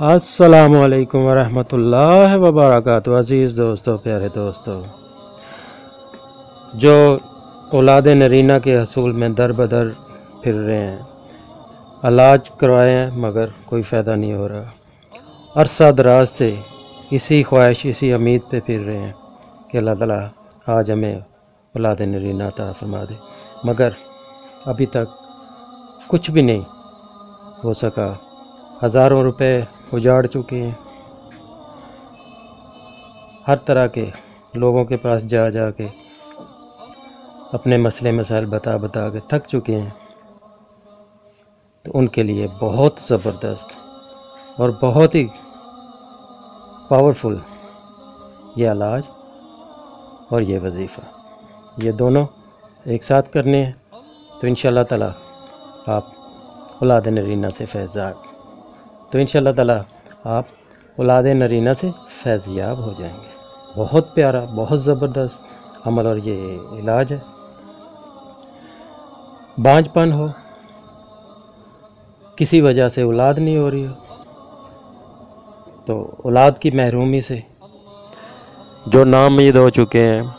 अस्सलामुअलैकुम वरहमतुल्लाहि वबरकातुहू। अज़ीज़ दोस्तों, प्यारे दोस्तों, जो औलाद नरीना के हसूल में दर बदर फिर रहे हैं, इलाज करवाए हैं मगर कोई फ़ायदा नहीं हो रहा। अरसा दराज से इसी ख्वाहिश, इसी उम्मीद पे फिर रहे हैं कि अल्लाह ताला आज हमें औलाद नरीना अता फरमा दे, मगर अभी तक कुछ भी नहीं हो सका। हज़ारों रुपए उजाड़ चुके हैं। हर तरह के लोगों के पास जा जा के अपने मसले मसाइल बता बता के थक चुके हैं। तो उनके लिए बहुत ज़बरदस्त और बहुत ही पावरफुल ये इलाज और ये वजीफ़ा, ये दोनों एक साथ करने हैं तो इंशाअल्लाह ताला आप औलाद नरीना से औलाद नरीना से फैज़याब हो जाएंगे। बहुत प्यारा, बहुत ज़बरदस्त अमल और ये इलाज है। बांझपन हो, किसी वजह से औलाद नहीं हो रही हो, तो औलाद की महरूमी से जो नाउम्मीद हो चुके हैं,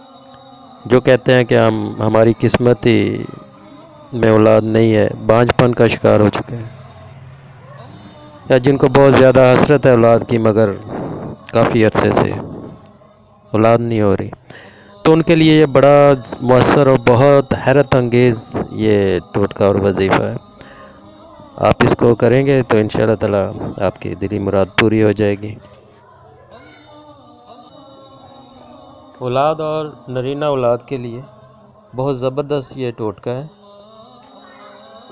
जो कहते हैं कि हमारी किस्मत ही में औलाद नहीं है, बांझपन का शिकार हो चुके हैं, या जिनको बहुत ज़्यादा हसरत है औलाद की मगर काफ़ी अरसे से औलाद नहीं हो रही, तो उनके लिए ये बड़ा मौसर और बहुत हैरत अंगेज़ ये टोटका और वजीफ़ा है। आप इसको करेंगे तो इंशाअल्लाह ताला आपकी दिली मुराद पूरी हो जाएगी। औलाद और नरीना औलाद के लिए बहुत ज़बरदस्त ये टोटका है।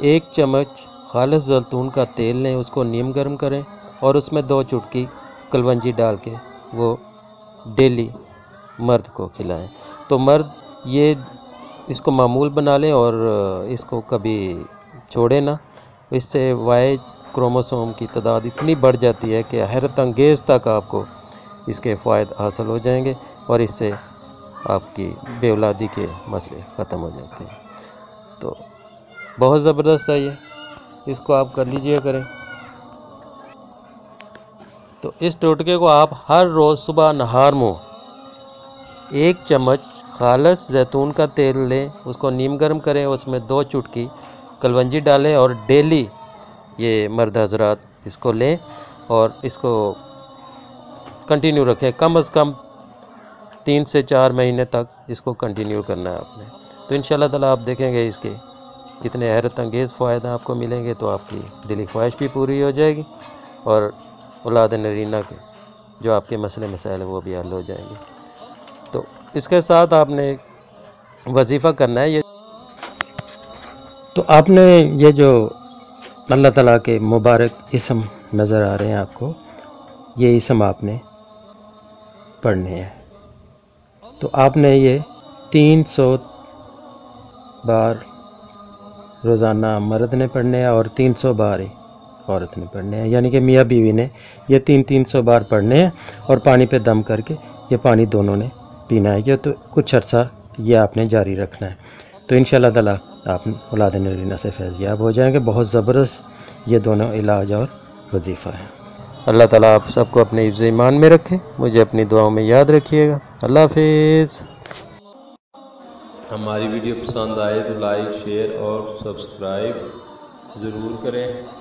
1 चम्मच खालिस ज़ैतून का तेल लें, उसको नीम गर्म करें और उसमें 2 चुटकी कलवंजी डाल के वो डेली मर्द को खिलाएं। तो मर्द ये इसको मामूल बना लें और इसको कभी छोड़े ना। इससे वाई क्रोमोसोम की तादाद इतनी बढ़ जाती है कि हैरत अंगेज़ तक आपको इसके फ़ायदे हासिल हो जाएंगे और इससे आपकी बेऔलादी के मसले ख़त्म हो जाते हैं। तो बहुत ज़बरदस्त है ये, इसको आप कर लीजिए करें। तो इस टोटके को आप हर रोज़ सुबह नहार मुँह 1 चम्मच खालिस ज़ैतून का तेल लें, उसको नीम गर्म करें, उसमें 2 चुटकी कलवंजी डालें और डेली ये मर्द हजरात इसको लें और इसको कंटिन्यू रखें। कम से कम 3 से 4 महीने तक इसको कंटिन्यू करना है आपने। तो इंशाअल्लाह ताला आप देखेंगे इसके कितने हैरत अंगेज़ फ़ायदे आपको मिलेंगे। तो आपकी दिली ख्वाहिश भी पूरी हो जाएगी और औलाद नरीना के जो आपके मसले मसाइल वो भी हल हो जाएंगे। तो इसके साथ आपने वजीफ़ा करना है। ये तो आपने ये जो अल्लाह ताला के मुबारक इसम नज़र आ रहे हैं आपको, ये इसम आपने पढ़ने हैं। तो आपने ये 300 बार रोज़ाना मर्द ने पढ़ने हैं और 300 बार औरत ने पढ़ने हैं, यानी कि मियाँ बीवी ने ये 300 बार पढ़ने हैं और पानी पे दम करके ये पानी दोनों ने पीना है। ये तो कुछ अर्सा ये आपने जारी रखना है। तो इंशाअल्लाह ताला आप औलाद नरीना से फैज़याब हो जाएंगे। बहुत ज़बरदस्त ये दोनों इलाज और वजीफ़ा है। अल्लाह ताला आप सबको अपने हिफ्ज़ ईमान में रखे। मुझे अपनी दुआओं में याद रखिएगा। अल्लाह हाफ़िज़। हमारी वीडियो पसंद आए तो लाइक, शेयर और सब्सक्राइब ज़रूर करें।